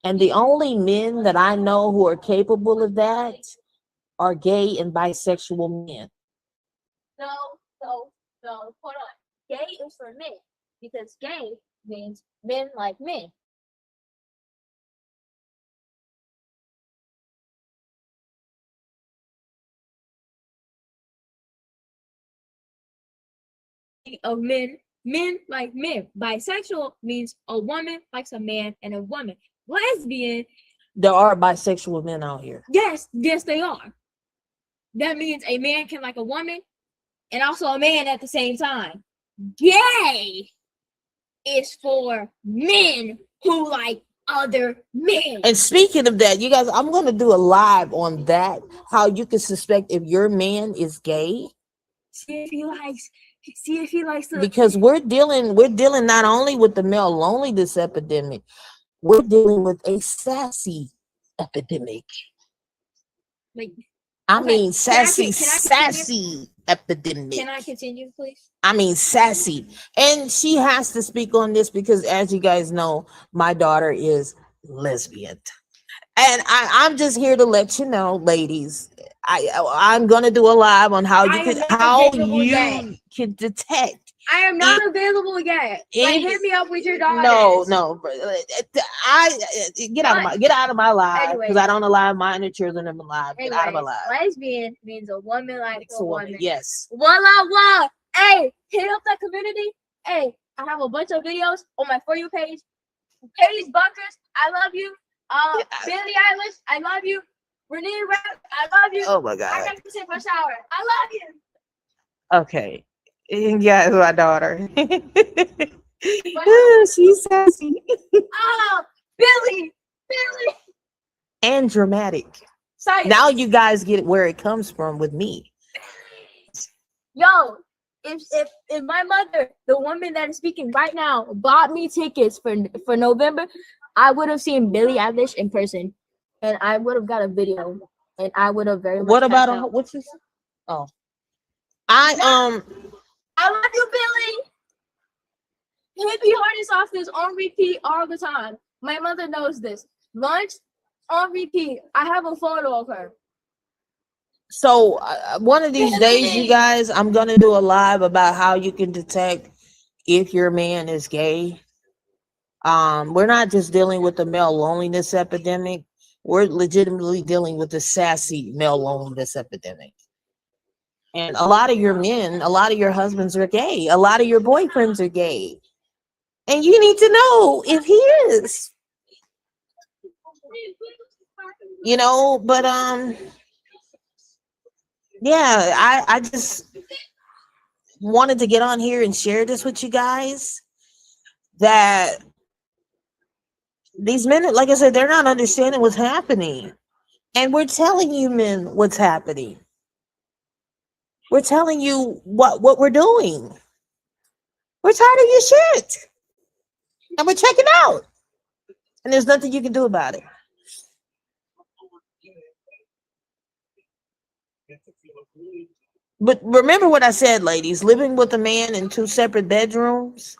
And the only men that I know who are capable of that are gay and bisexual men.
No, hold on. Gay is for men, because gay means men like men. Of men men like men. Bisexual means a woman likes a man and a woman. Lesbian,
There are bisexual men out here.
yes, they are. That means a man can like a woman and also a man at the same time. Gay is for men who like other men.
And speaking of that, you guys, I'm going to do a live on that. How you can suspect if your man is gay.
See if he likes to,
Because we're dealing not only with the male loneliness epidemic, we're dealing with a sassy epidemic.
like.
I
Okay,
mean,
can I
sassy epidemic.
Can I continue, please?
I mean, sassy. And she has to speak on this because, as you guys know, my daughter is lesbian. And I'm just here to let you know, ladies. I'm gonna do a live on how you can detect.
I am not available yet. Like, hit me up with your daughter.
No. Get out of my live because I don't allow minor children in my live. Get out of my live.
Lesbian means a woman likes a woman.
Yes.
Voila. Hey, hit up that community. Hey, I have a bunch of videos on my For You page. Paige Bunkers, I love you. Billie Eilish, I love you. Renee Rapp, I love you.
Oh my God.
I got to take my shower. I love you.
Okay. Yeah, it's my daughter. She's sassy.
Oh, Billy.
And dramatic.
Sorry.
Now you guys get where it comes from with me.
Yo, if my mother, the woman that is speaking right now, bought me tickets for November, I would have seen Billie Eilish in person, and I would have got a video, and I would have very much.
What about what's this? Oh, I
love you, Billy. Hippie Hardest off this on repeat all the time. My mother knows this. Lunch on repeat. I have a photo of her.
So one of these days, you guys, I'm gonna do a live about how you can detect if your man is gay. We're not just dealing with the male loneliness epidemic. We're legitimately dealing with the sassy male loneliness epidemic. And a lot of your men, a lot of your husbands are gay. A lot of your boyfriends are gay. And you need to know if he is. You know, but yeah, I just wanted to get on here and share this with you guys, that these men, like I said, they're not understanding what's happening. And we're telling you men what's happening. We're telling you what we're doing. We're tired of your shit. And we're checking out. And there's nothing you can do about it. But remember what I said, ladies, living with a man in 2 separate bedrooms,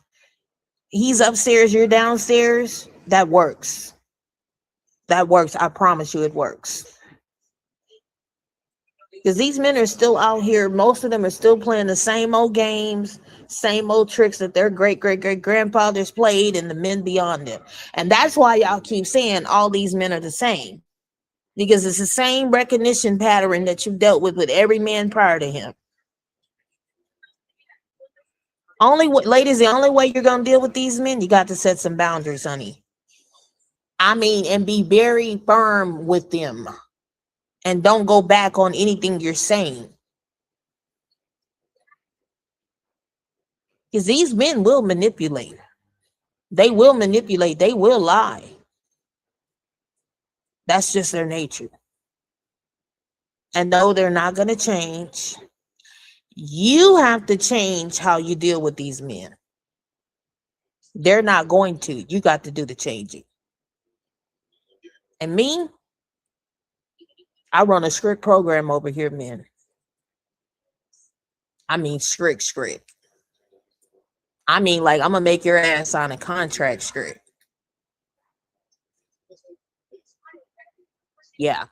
he's upstairs, you're downstairs, that works. That works. I promise you it works. Because these men are still out here. Most of them are still playing the same old games, same old tricks that their great grandfathers played and the men beyond them. And that's why y'all keep saying all these men are the same. Because it's the same recognition pattern that you dealt with every man prior to him. Ladies, the only way you're going to deal with these men, you got to set some boundaries, honey. I mean, and be very firm with them. And don't go back on anything you're saying. Because these men will manipulate. They will manipulate. They will lie. That's just their nature. And no, they're not going to change. You have to change how you deal with these men. They're not going to. You got to do the changing. And me, I run a strict program over here, men. I mean, strict. I mean, like, I'm going to make your ass sign a contract strict. Yeah.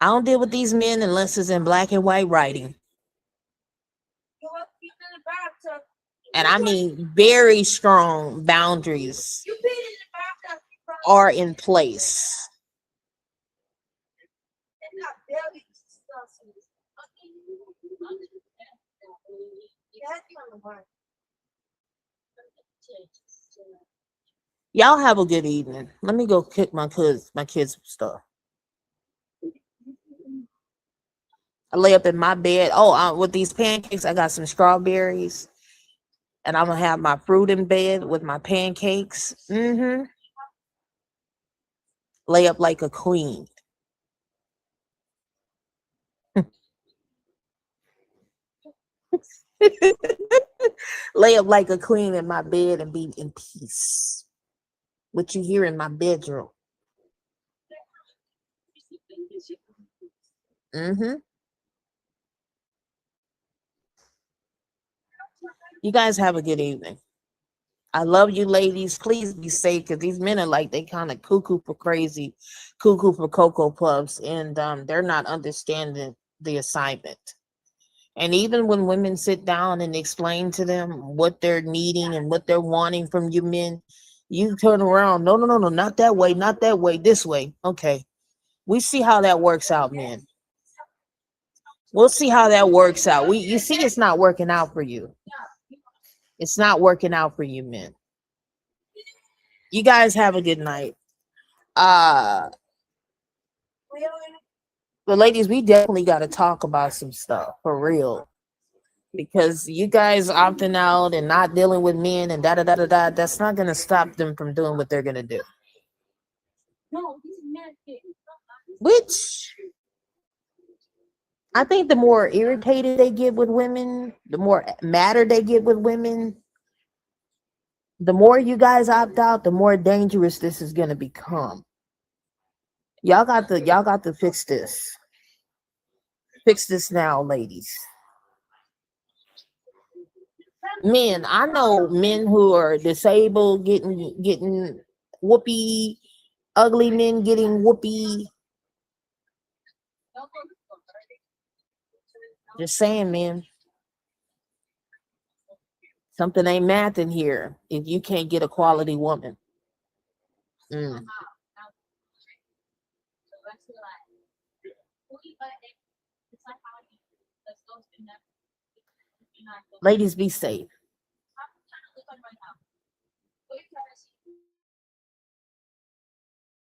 I don't deal with these men unless it's in black and white writing. And I mean, very strong boundaries are in place. Y'all have a good evening. Let me go cook my kids stuff. I lay up in my bed. Oh, with these pancakes, I got some strawberries, and I'm gonna have my fruit in bed with my pancakes. Lay up like a queen. Lay up like a queen in my bed and be in peace. What you hear in my bedroom. hmm You guys have a good evening. I love you, ladies. Please be safe because these men are like they kind of cuckoo for crazy, cuckoo for cocoa puffs, and they're not understanding the assignment. And even when women sit down and explain to them what they're needing and what they're wanting from you men, you turn around. No, no, no, no, not that way, not that way, this way. Okay. We see how that works out, men. We'll see how that works out. You see it's not working out for you. It's not working out for you, men. You guys have a good night. Uh the ladies, we definitely gotta talk about some stuff for real. Because you guys opting out and not dealing with men and da da da da da, that's not gonna stop them from doing what they're gonna do. Which I think the more irritated they get with women, the more madder they get with women, the more you guys opt out, the more dangerous this is gonna become. Y'all got to fix this. Fix this now, ladies. Men, I know men who are disabled getting whoopee, ugly men getting whoopee. Just saying, man. Something ain't math in here if you can't get a quality woman. Mm. Ladies, be safe.